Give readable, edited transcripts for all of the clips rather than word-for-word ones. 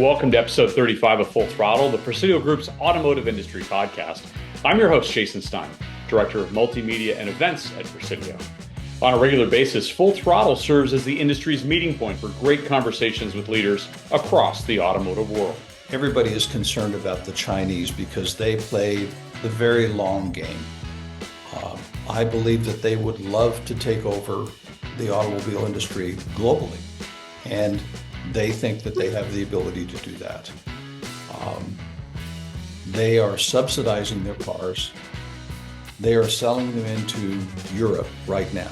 Welcome to episode 35 of Full Throttle, the Presidio Group's automotive industry podcast. I'm your host, Jason Stein, Director of Multimedia and Events at Presidio. On a regular basis, Full Throttle serves as the industry's meeting point for great conversations with leaders across the automotive world. Everybody is concerned about the Chinese because they play the very long game. I believe that they would love to take over the automobile industry globally, and they think that they have the ability to do that. They are subsidizing their cars. They are selling them into Europe right now,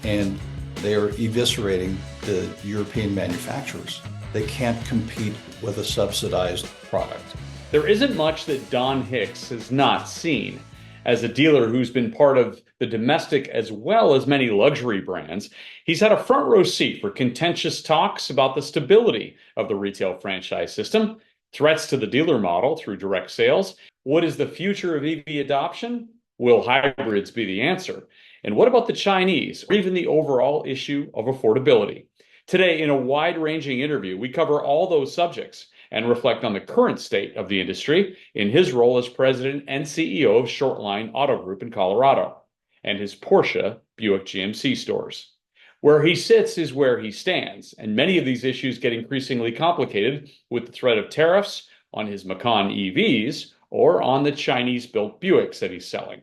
and they are eviscerating the European manufacturers. They can't compete with a subsidized product. There isn't much that Don Hicks has not seen. As a dealer who's been part of the domestic as well as many luxury brands, he's had a front row seat for contentious talks about the stability of the retail franchise system, threats to the dealer model through direct sales. What is the future of EV adoption? Will hybrids be the answer? And what about the Chinese, or even the overall issue of affordability? Today, in a wide-ranging interview, we cover all those subjects and reflect on the current state of the industry in his role as president and CEO of Shortline Auto Group in Colorado and his Porsche Buick GMC stores. Where he sits is where he stands, and many of these issues get increasingly complicated with the threat of tariffs on his Macan EVs or on the Chinese-built Buicks that he's selling.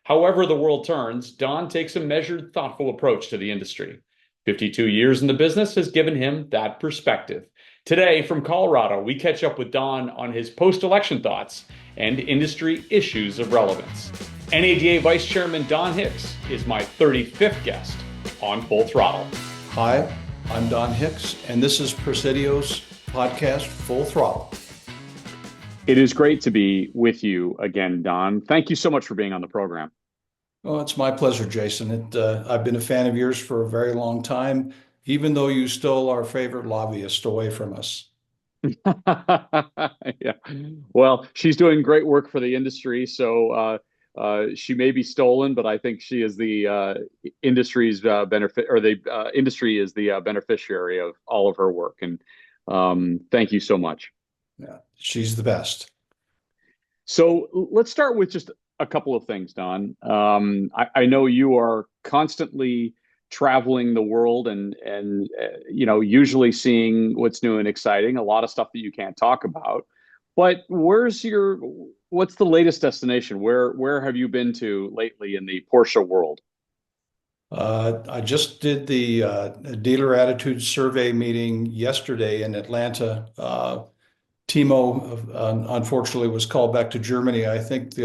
However the world turns, Don takes a measured, thoughtful approach to the industry. 52 years in the business has given him that perspective. Today, from Colorado, we catch up with Don on his post-election thoughts and industry issues of relevance. NADA Vice Chairman Don Hicks is my 35th guest on Full Throttle. Hi, I'm Don Hicks, and this is Presidio's podcast, Full Throttle. It is great to be with you again, Don. Thank you so much for being on the program. Oh, it's my pleasure, Jason. I've been a fan of yours for a very long time, even though you stole our favorite lobbyist away from us. Yeah. Well, she's doing great work for the industry, so she may be stolen, but I think she is the industry's benefit, or the industry is the beneficiary of all of her work. And thank you so much. Yeah, she's the best. So let's start with just a couple of things, Don. I know you are constantly traveling the world and usually seeing what's new and exciting, a lot of stuff that you can't talk about. But what's the latest destination? Where have you been to lately in the Porsche world? I just did the dealer attitude survey meeting yesterday in Atlanta. Timo, unfortunately, was called back to Germany. I think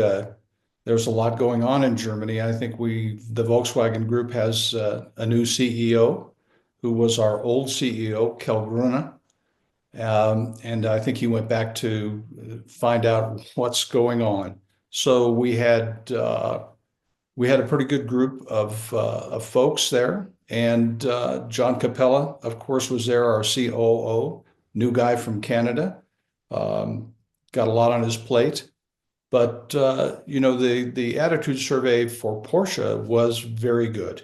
there's a lot going on in Germany. I think the Volkswagen Group has a new CEO who was our old CEO, Kell Grune. And I think he went back to find out what's going on. So we had a pretty good group of folks there. And John Capella, of course, was there, our COO, new guy from Canada. Got a lot on his plate. But, the attitude survey for Porsche was very good.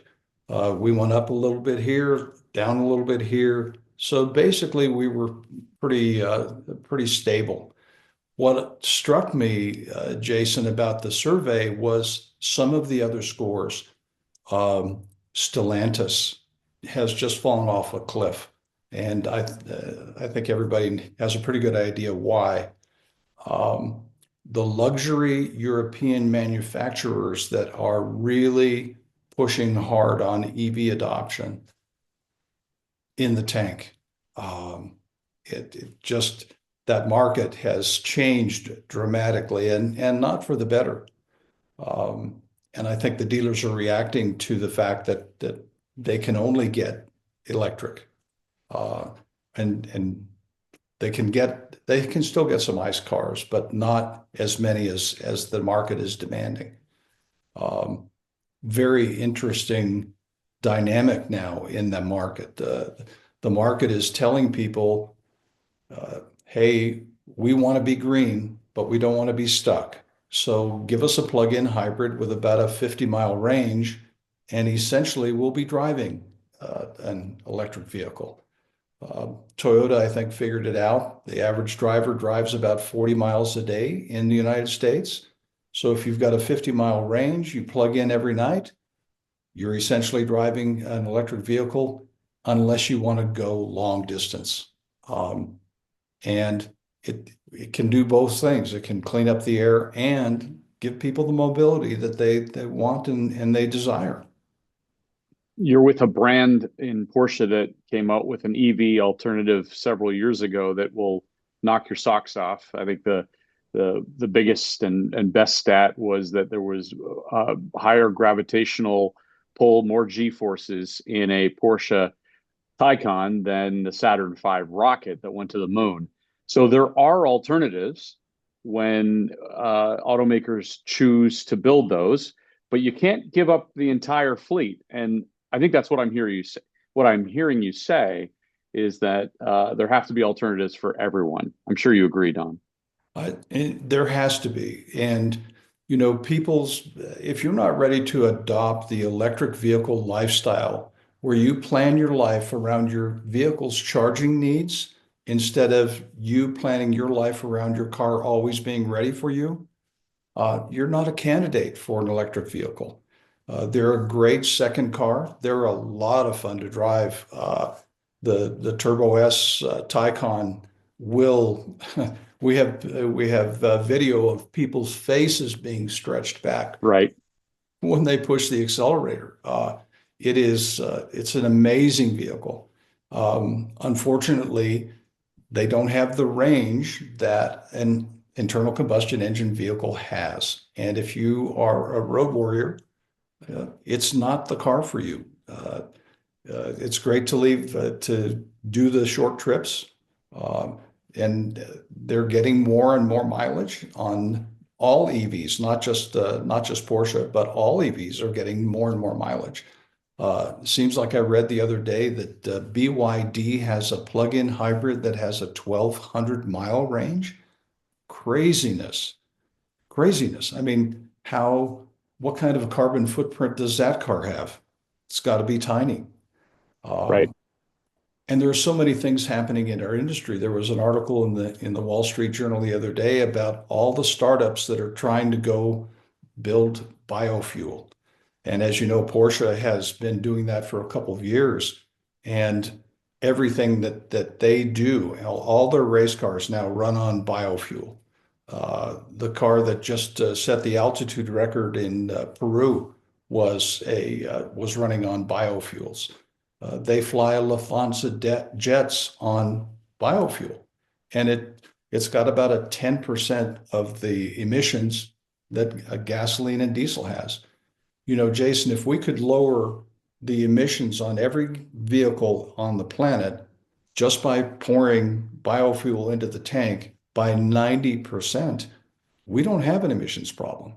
We went up a little bit here, down a little bit here. So basically, we were pretty stable. What struck me, Jason, about the survey was some of the other scores. Stellantis has just fallen off a cliff. And I think everybody has a pretty good idea why. The luxury European manufacturers that are really pushing hard on EV adoption in the tank. That market has changed dramatically and not for the better. And I think the dealers are reacting to the fact that they can only get electric. And they can still get some ICE cars, but not as many as the market is demanding. Very interesting dynamic now in the market. The market is telling people, hey, we want to be green, but we don't want to be stuck. So give us a plug-in hybrid with about a 50-mile range, and essentially we'll be driving an electric vehicle. Toyota, I think, figured it out. The average driver drives about 40 miles a day in the United States. So if you've got a 50-mile range, you plug in every night, you're essentially driving an electric vehicle unless you want to go long distance. And it can do both things. It can clean up the air and give people the mobility that they want and they desire. You're with a brand in Porsche that came out with an EV alternative several years ago that will knock your socks off. I think the biggest and best stat was that there was higher gravitational pull, more G forces in a Porsche Taycan than the Saturn V rocket that went to the moon. So there are alternatives when automakers choose to build those, but you can't give up the entire fleet. And I think that's what I'm hearing you say. What I'm hearing you say is that there have to be alternatives for everyone. I'm sure you agree, Don. And there has to be. And, if you're not ready to adopt the electric vehicle lifestyle where you plan your life around your vehicle's charging needs instead of you planning your life around your car always being ready for you, you're not a candidate for an electric vehicle. They're a great second car. They're a lot of fun to drive. The Turbo S Taycan will. We have video of people's faces being stretched back Right, when they push the accelerator. It's an amazing vehicle. Unfortunately, they don't have the range that an internal combustion engine vehicle has. And if you are a road warrior, it's not the car for you. It's great to leave to do the short trips, and they're getting more and more mileage on all EVs, not just Porsche, but all EVs are getting more and more mileage. Seems like I read the other day that BYD has a plug-in hybrid that has a 1,200-mile range. Craziness, craziness. I mean, what kind of a carbon footprint does that car have? It's got to be tiny. right, Um, and there are so many things happening in our industry. There was an article in the Wall Street Journal the other day about all the startups that are trying to go build biofuel. And as you know, Porsche has been doing that for a couple of years. And everything that they do, all their race cars now run on biofuel. The car that just set the altitude record in Peru was running on biofuels. They fly Lufthansa jets on biofuel, and it's got about a 10% of the emissions that a gasoline and diesel has. Jason, if we could lower the emissions on every vehicle on the planet just by pouring biofuel into the tank by 90%, we don't have an emissions problem.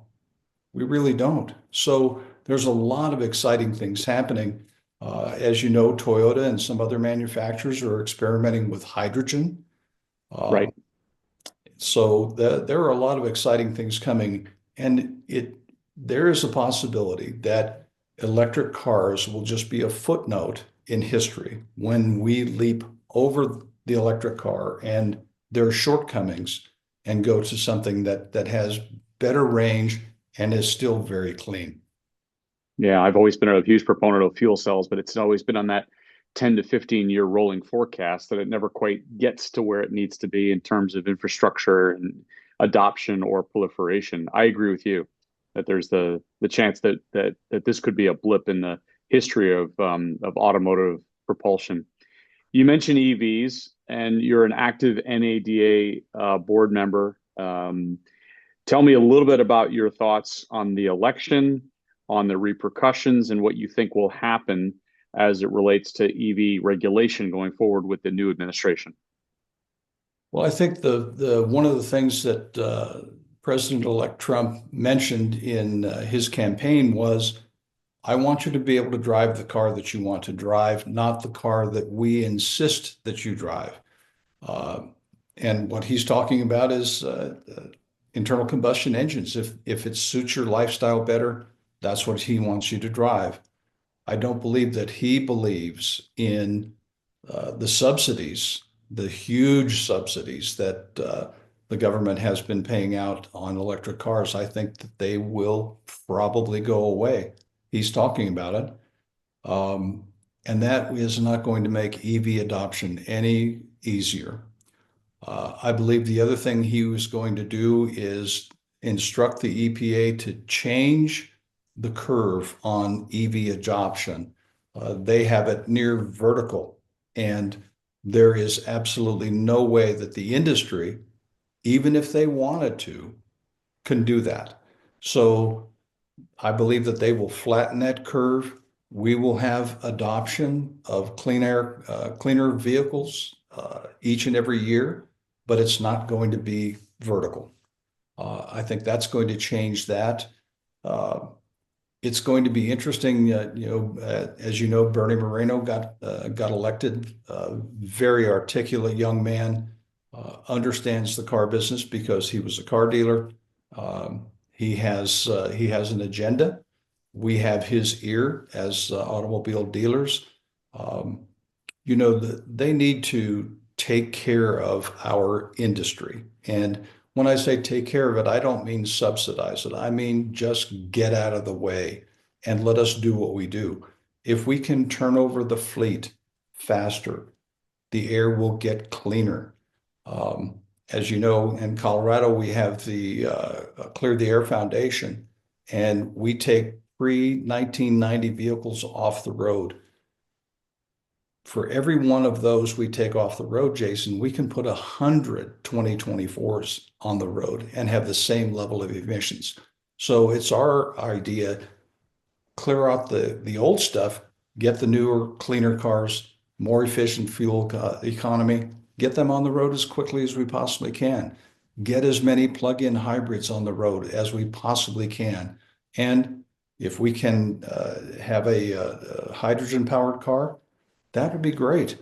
We really don't. So there's a lot of exciting things happening. As you know, Toyota and some other manufacturers are experimenting with hydrogen. Uh, right. there are a lot of exciting things coming, and there is a possibility that electric cars will just be a footnote in history when we leap over the electric car and their shortcomings and go to something that has better range and is still very clean. Yeah, I've always been a huge proponent of fuel cells, but it's always been on that 10 to 15 year rolling forecast that it never quite gets to where it needs to be in terms of infrastructure and adoption or proliferation. I agree with you that there's the chance that this could be a blip in the history of automotive propulsion. You mentioned EVs, and you're an active NADA board member. Tell me a little bit about your thoughts on the election, on the repercussions, and what you think will happen as it relates to EV regulation going forward with the new administration. Well, I think the one of the things that President-elect Trump mentioned in his campaign was, "I want you to be able to drive the car that you want to drive, not the car that we insist that you drive." Uh, and what he's talking about is internal combustion engines. If it suits your lifestyle better, that's what he wants you to drive. I don't believe that he believes in the subsidies, the huge subsidies that the government has been paying out on electric cars, I think that they will probably go away. He's talking about it. Um, and that is not going to make EV adoption any easier. I believe the other thing he was going to do is instruct the EPA to change the curve on EV adoption. They have it near vertical, and there is absolutely no way that the industry, even if they wanted to, can do that. So I believe that they will flatten that curve. We will have adoption of cleaner vehicles each and every year, but it's not going to be vertical. I think that's going to change that. Uh, it's going to be interesting. As you know, Bernie Moreno got elected. Very articulate young man, understands the car business because he was a car dealer. He has an agenda. We have his ear as automobile dealers. Um, they need to take care of our industry. And when I say take care of it, I don't mean subsidize it. I mean just get out of the way and let us do what we do. If we can turn over the fleet faster, the air will get cleaner. Um, as you know, in Colorado, we have the Clear the Air Foundation, and we take pre-1990 vehicles off the road. For every one of those we take off the road, Jason, we can put 100 2024s on the road and have the same level of emissions. So it's our idea, clear out the old stuff, get the newer, cleaner cars, more efficient fuel economy, get them on the road as quickly as we possibly can, get as many plug-in hybrids on the road as we possibly can. And if we can have a hydrogen-powered car, that would be great.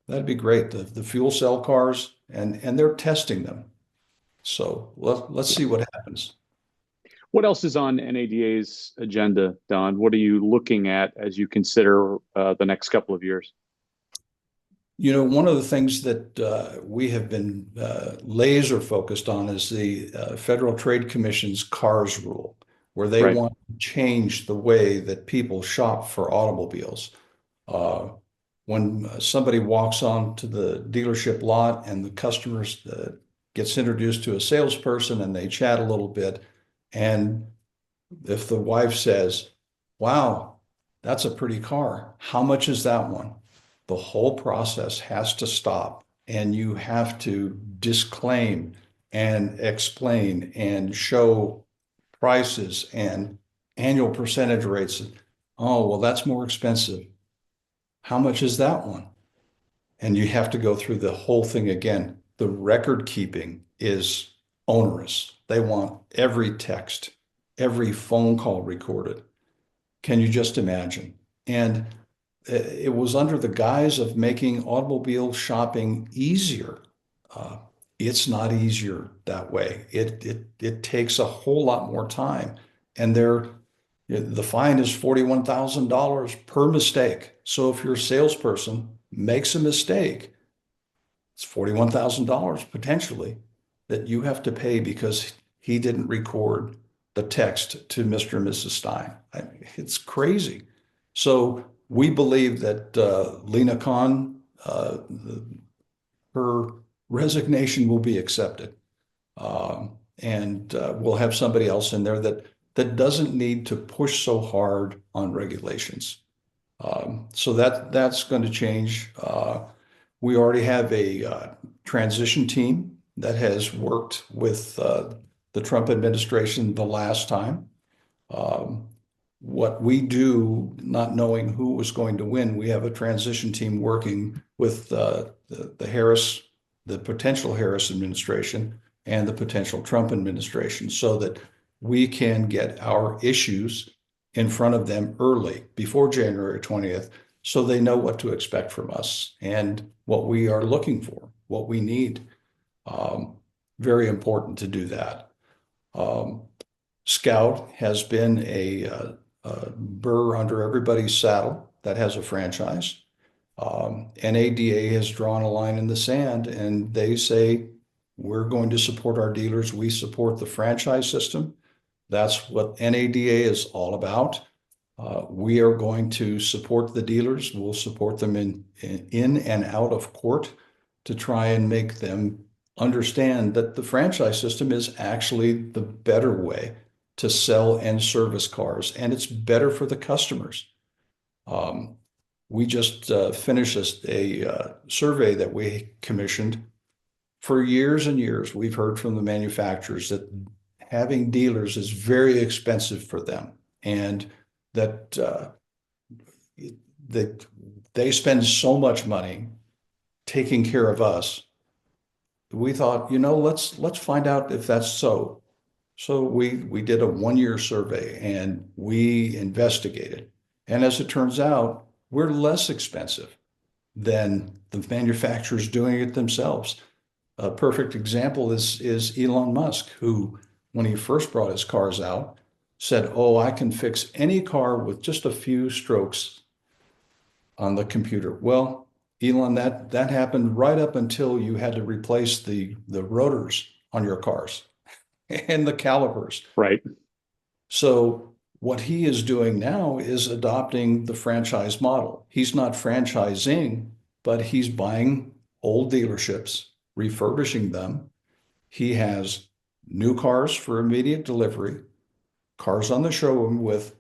That'd be great. The fuel cell cars, and they're testing them. So let's see what happens. What else is on NADA's agenda, Don? What are you looking at as you consider the next couple of years? One of the things that we have been laser focused on is the Federal Trade Commission's CARS rule, where they Right. want to change the way that people shop for automobiles. Uh, when somebody walks onto the dealership lot and the customer gets introduced to a salesperson and they chat a little bit, and if the wife says, "Wow, that's a pretty car. How much is that one?" The whole process has to stop, and you have to disclaim and explain and show prices and annual percentage rates. Oh, well, that's more expensive. How much is that one? And you have to go through the whole thing again. The record keeping is onerous. They want every text, every phone call recorded. Can you just imagine? And it was under the guise of making automobile shopping easier. Uh, it's not easier that way. It takes a whole lot more time, and the fine is $41,000 per mistake. So if your salesperson makes a mistake, it's $41,000 potentially that you have to pay because he didn't record the text to Mr. and Mrs. Stein. It's crazy. So we believe that Lena Khan, her resignation will be accepted. And we'll have somebody else in there that doesn't need to push so hard on regulations. So that's going to change. We already have a transition team that has worked with the Trump administration the last time. Um, what we do, not knowing who was going to win, we have a transition team working with the Harris, the potential Harris administration and the potential Trump administration so that we can get our issues in front of them early, before January 20th, so they know what to expect from us and what we are looking for, what we need. Very important to do that. Um, Scout has been a burr under everybody's saddle that has a franchise. NADA has drawn a line in the sand and they say, we're going to support our dealers. We support the franchise system. That's what NADA is all about. We are going to support the dealers. We'll support them in and out of court to try and make them understand that the franchise system is actually the better way to sell and service cars, and it's better for the customers. We just finished a survey that we commissioned. For years and years, we've heard from the manufacturers that having dealers is very expensive for them, and that that they spend so much money taking care of us. We thought, let's find out if that's so. So we did a 1 year survey and we investigated. And as it turns out, we're less expensive than the manufacturers doing it themselves. A perfect example is Elon Musk, who, when he first brought his cars out, said, "Oh, I can fix any car with just a few strokes on the computer." Well, Elon, that happened right up until you had to replace the rotors on your cars and the calipers. Right. So what he is doing now is adopting the franchise model. He's not franchising, but he's buying old dealerships, refurbishing them. He has new cars for immediate delivery, cars on the showroom with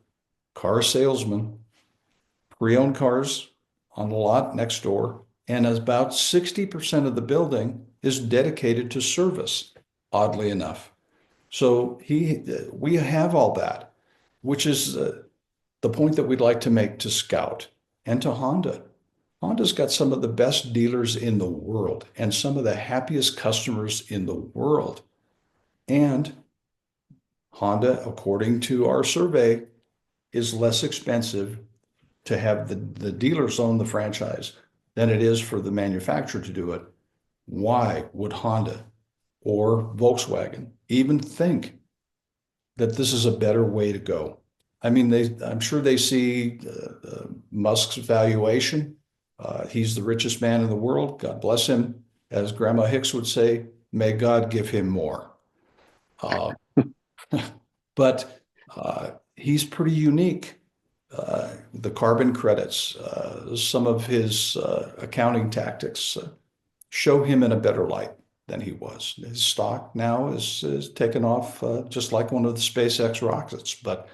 car salesmen, pre-owned cars on the lot next door, and about 60% of the building is dedicated to service, oddly enough. So we have all that, which is the point that we'd like to make to Scout and to Honda. Honda's got some of the best dealers in the world and some of the happiest customers in the world. And Honda, according to our survey, is less expensive to have the dealers own the franchise than it is for the manufacturer to do it. Why would Honda or Volkswagen even think that this is a better way to go? I mean, I'm sure they see Musk's valuation. He's the richest man in the world. God bless him. As Grandma Hicks would say, may God give him more. Uh, but he's pretty unique. The carbon credits, some of his accounting tactics show him in a better light than he was. His stock now is taken off just like one of the SpaceX rockets. But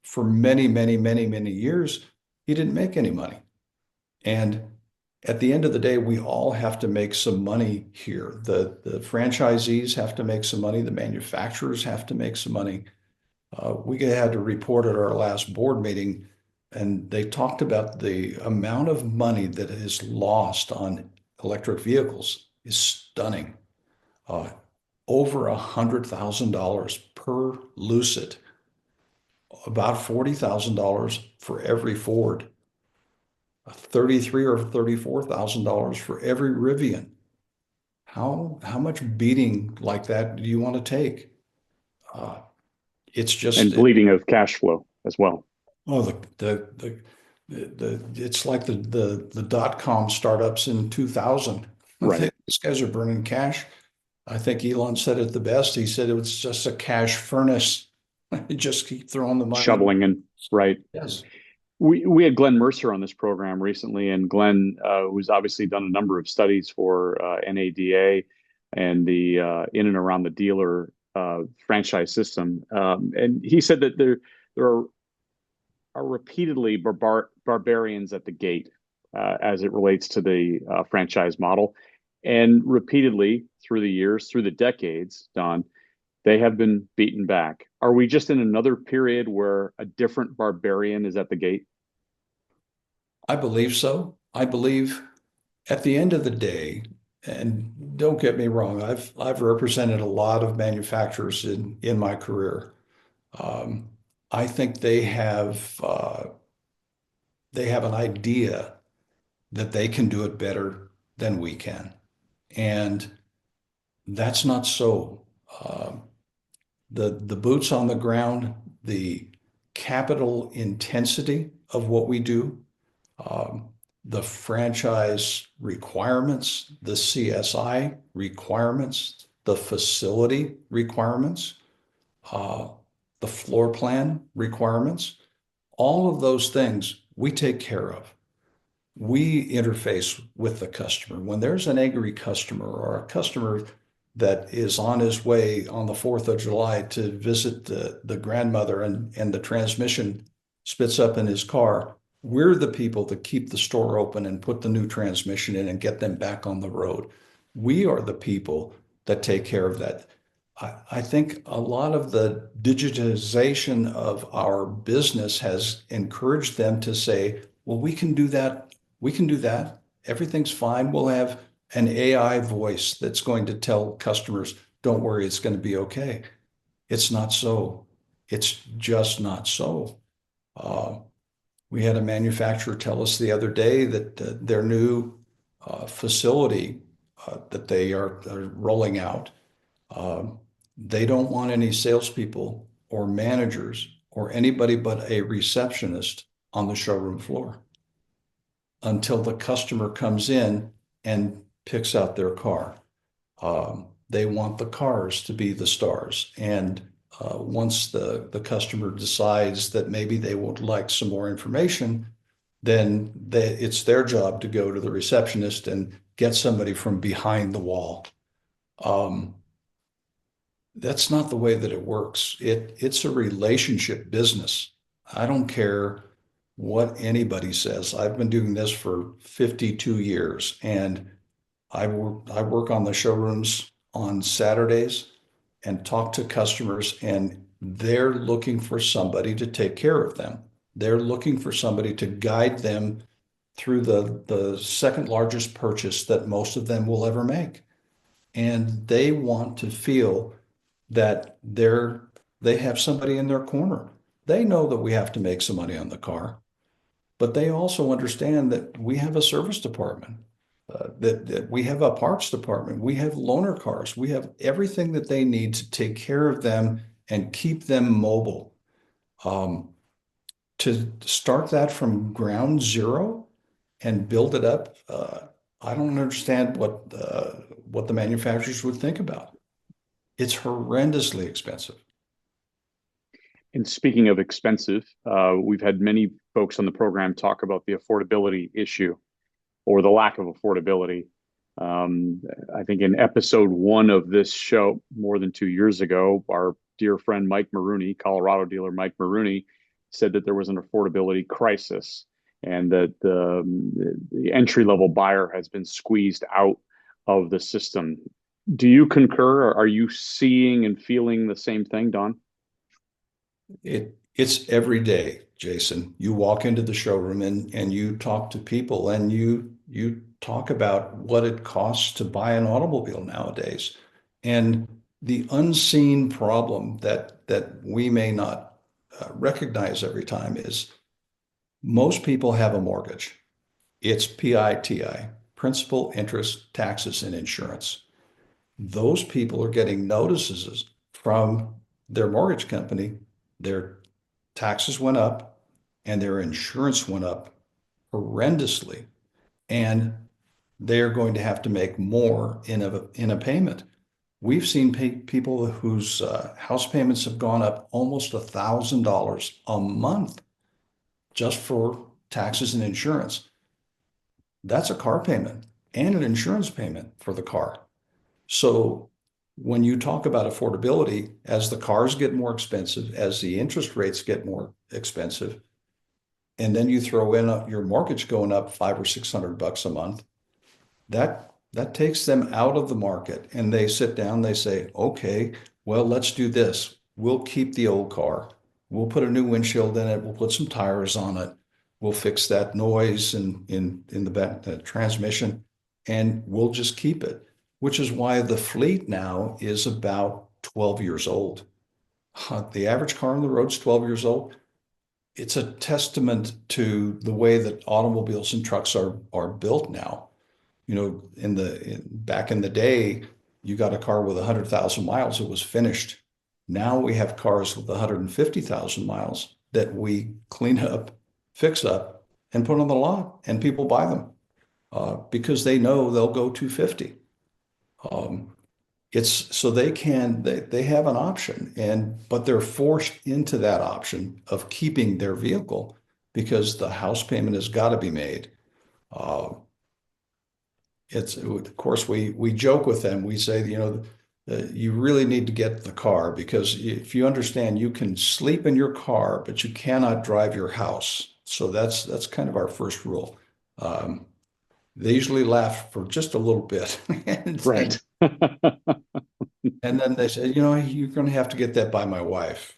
for many, many, many, many years, he didn't make any money. And at the end of the day, we all have to make some money here. The franchisees have to make some money. The manufacturers have to make some money. We had to report at our last board meeting, and they talked about the amount of money that is lost on electric vehicles is stunning. Over $100,000 per Lucid, about $40,000 for every Ford, $33,000 or $34,000 for every Rivian. How much beating like that do you want to take? It's just And bleeding of cash flow as well. oh it's like the dot-com startups in 2000. Right. These guys are burning cash. I think Elon said it the best. He said it was just a cash furnace. You just keep throwing the money. Shoveling in. Right. Yes. We had Glenn Mercer on this program recently, and Glenn, who's obviously done a number of studies for NADA and the in and around the dealer franchise system, and he said that there are repeatedly barbarians at the gate as it relates to the franchise model, and repeatedly through the years, through the decades, Don, they have been beaten back. Are we just in another period where a different barbarian is at the gate? I believe so. I believe at the end of the day, and don't get me wrong, I've represented a lot of manufacturers in my career. Um, I think they have an idea that they can do it better than we can, and that's not so. The boots on the ground, the capital intensity of what we do, um, the franchise requirements, the CSI requirements, the facility requirements, uh, the floor plan requirements, all of those things we take care of. We interface with the customer. When there's an angry customer or a customer that is on his way on the 4th of July to visit the grandmother and the transmission spits up in his car, we're the people that keep the store open and put the new transmission in and get them back on the road. We are the people that take care of that. I think a lot of the digitization of our business has encouraged them to say, well, we can do that. We can do that. Everything's fine. We'll have an AI voice that's going to tell customers, don't worry, it's going to be okay. It's not so. It's just not so. Uh, we had a manufacturer tell us the other day that their new facility that they are rolling out, um, they don't want any salespeople or managers or anybody but a receptionist on the showroom floor until the customer comes in and picks out their car. They want the cars to be the stars. And once the customer decides that maybe they would like some more information, then it's their job to go to the receptionist and get somebody from behind the wall. Um, that's not the way that it works. It's a relationship business. I don't care what anybody says. I've been doing this for 52 years, and I work on the showrooms on Saturdays and talk to customers, and they're looking for somebody to take care of them. They're looking for somebody to guide them through the second largest purchase that most of them will ever make. And they want to feel that they have somebody in their corner. They know that we have to make some money on the car, but they also understand that we have a service department, that we have a parts department, we have loaner cars, we have everything that they need to take care of them and keep them mobile. Um, to start that from ground zero and build it up, I don't understand what the manufacturers would think about. It's horrendously expensive. And speaking of expensive, we've had many folks on the program talk about the affordability issue or the lack of affordability. Um, I think in episode one of this show, more than 2 years ago, our dear friend Mike Maroney, Colorado dealer Mike Maroney, said that there was an affordability crisis and that the entry level buyer has been squeezed out of the system. Do you concur? Are you seeing and feeling the same thing, Don? It's every day, Jason. You walk into the showroom and you talk to people and you talk about what it costs to buy an automobile nowadays. And the unseen problem that we may not recognize every time is most people have a mortgage. It's PITI, principal, interest, taxes, and insurance. Those people are getting notices from their mortgage company. Their taxes went up and their insurance went up horrendously. And they're going to have to make more in a payment. We've seen people whose house payments have gone up almost $1,000 a month just for taxes and insurance. That's a car payment and an insurance payment for the car. So when you talk about affordability, as the cars get more expensive, as the interest rates get more expensive, and then you throw in your mortgage going up 500 or 600 bucks a month, that takes them out of the market. And they sit down, they say, okay, well, let's do this. We'll keep the old car. We'll put a new windshield in it. We'll put some tires on it. We'll fix that noise in the back, the transmission, and we'll just keep it, which is why the fleet now is about 12 years old. The average car on the road is 12 years old. It's a testament to the way that automobiles and trucks are built now. You know, back in the day, you got a car with 100,000 miles, it was finished. Now we have cars with 150,000 miles that we clean up, fix up, and put on the lot, and people buy them because they know they'll go 250. Um, it's so they have an option, but they're forced into that option of keeping their vehicle because the house payment has got to be made. Uh, it's of course we joke with them. We say, you really need to get the car because if you understand, you can sleep in your car, but you cannot drive your house. So that's kind of our first rule. Um, they usually laugh for just a little bit, and Right. then they say, you're going to have to get that by my wife.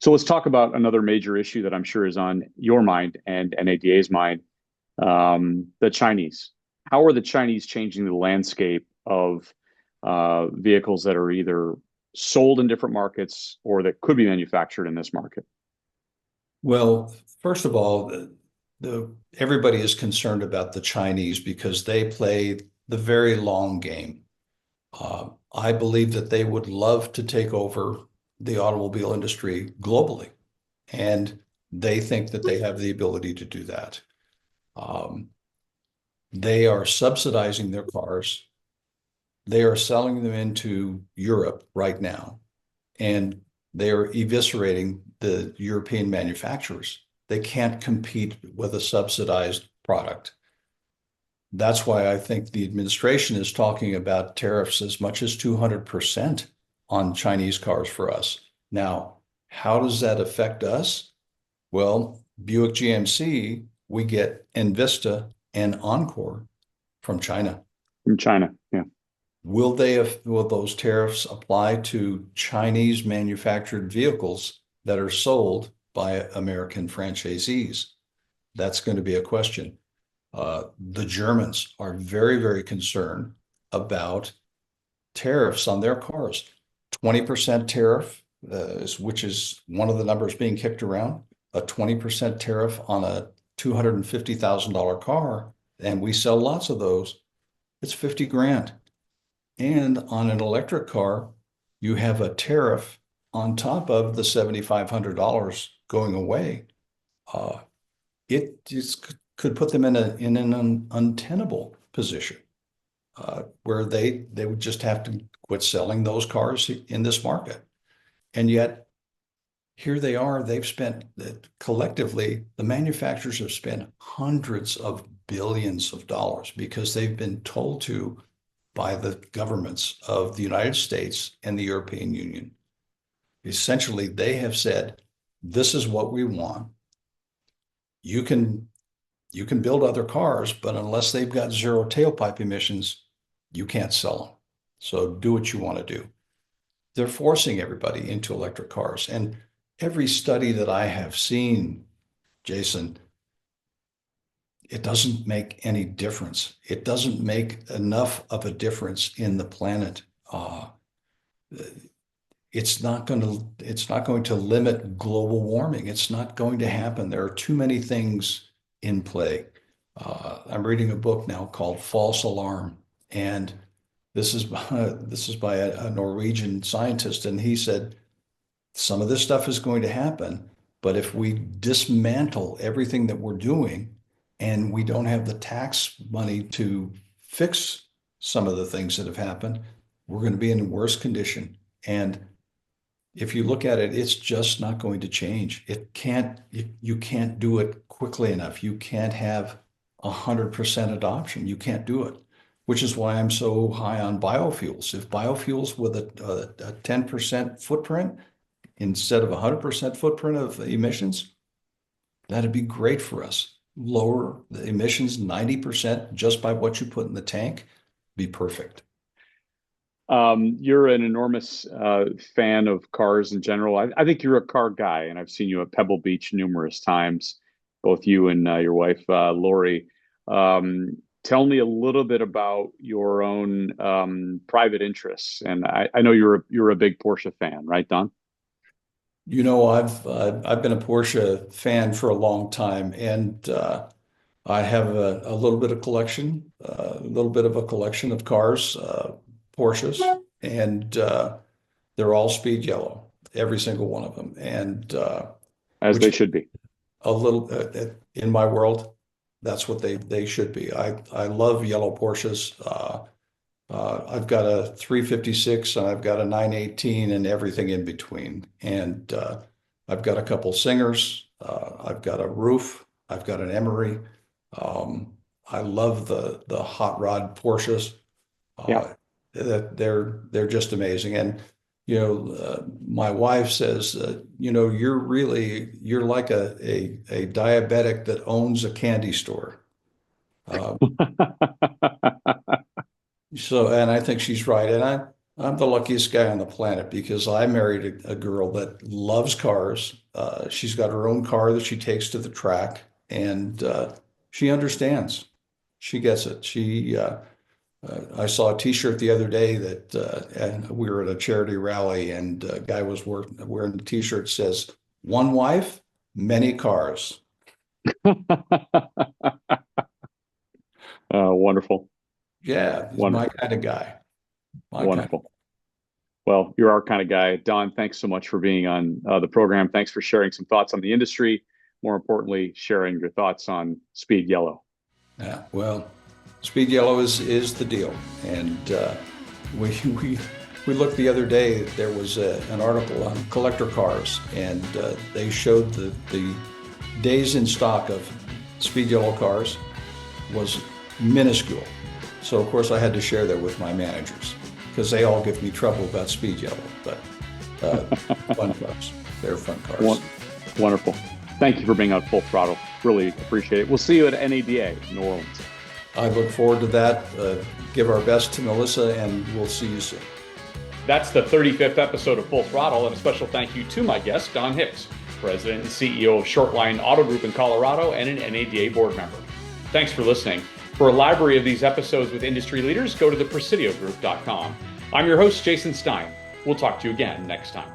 So let's talk about another major issue that I'm sure is on your mind and NADA's mind, the Chinese. How are the Chinese changing the landscape of vehicles that are either sold in different markets or that could be manufactured in this market? Well, first of all, everybody is concerned about the Chinese because they play the very long game. I believe that they would love to take over the automobile industry globally, and they think that they have the ability to do that. Um, they are subsidizing their cars. They are selling them into Europe right now, and they are eviscerating the European manufacturers. They can't compete with a subsidized product. That's why I think the administration is talking about tariffs as much as 200% on Chinese cars for us. Now, how does that affect us? Well, Buick GMC, we get Envista and Encore from China. From China? Yeah. Will those tariffs apply to Chinese manufactured vehicles that are sold by American franchisees? That's going to be a question. The Germans are very, very concerned about tariffs on their cars. 20% tariff, which is one of the numbers being kicked around, a 20% tariff on a $250,000 car, and we sell lots of those, it's 50 grand. And on an electric car, you have a tariff on top of the $7,500 going away. Uh, it just could put them in an untenable position where they would just have to quit selling those cars in this market. And yet here they are. They've spent collectively, the manufacturers have spent hundreds of billions of dollars because they've been told to by the governments of the United States and the European Union. Essentially, they have said, this is what we want. You can build other cars, but unless they've got zero tailpipe emissions, you can't sell them. So do what you want to do. They're forcing everybody into electric cars. And every study that I have seen, Jason, it doesn't make any difference. It doesn't make enough of a difference in the planet. It's not going to limit global warming. It's not going to happen. There are too many things in play. I'm reading a book now called False Alarm, and this is by a Norwegian scientist, and he said some of this stuff is going to happen, but if we dismantle everything that we're doing and we don't have the tax money to fix some of the things that have happened, we're going to be in worse condition. And if you look at it, it's just not going to change. You can't do it quickly enough. You can't have 100% adoption. You can't do it, which is why I'm so high on biofuels. If biofuels with a 10% footprint instead of 100% footprint of emissions, that'd be great for us. Lower the emissions 90% just by what you put in the tank, be perfect. You're an enormous fan of cars in general. I think you're a car guy, and I've seen you at Pebble Beach numerous times, both you and your wife, Lori. Tell me a little bit about your own private interests. And I know you're a big Porsche fan, right, Don? I've been a Porsche fan for a long time, and I have a little bit of collection, a little bit of a collection of cars, Porsches, and they're all speed yellow, every single one of them. And As which they should be. a little in my world, that's what they should be. I love yellow Porsches. I've got a 356 and I've got a 918 and everything in between. And I've got a couple Singers. I've got a Roof. I've got an Emery. I love the hot rod Porsches. Yeah. They're just amazing. And my wife says, you're like a diabetic that owns a candy store. Uh, and I think she's right. And I'm the luckiest guy on the planet because I married a girl that loves cars. She's got her own car that she takes to the track, and she understands. She gets it. I saw a T-shirt the other day that and we were at a charity rally, and a guy was wearing a T-shirt that says, "One wife, many cars." Wonderful. Yeah, he's my Wonderful. kind of guy. My kind of. Wonderful. Well, you're our kind of guy. Don, thanks so much for being on the program. Thanks for sharing some thoughts on the industry. More importantly, sharing your thoughts on Speed Yellow. Yeah, well, Speed Yellow is the deal, and we we looked the other day. There was an article on collector cars, and they showed the days in stock of Speed Yellow cars was minuscule. So of course I had to share that with my managers because they all give me trouble about Speed Yellow, but fun cars. They're fun cars. Wonderful. Thank you for being on Full Throttle. Really appreciate it. We'll see you at NADA, New Orleans. I look forward to that. Give our best to Melissa, and we'll see you soon. That's the 35th episode of Full Throttle, and a special thank you to my guest, Don Hicks, President and CEO of Shortline Auto Group in Colorado and an NADA board member. Thanks for listening. For a library of these episodes with industry leaders, go to thepresidiogroup.com. I'm your host, Jason Stein. We'll talk to you again next time.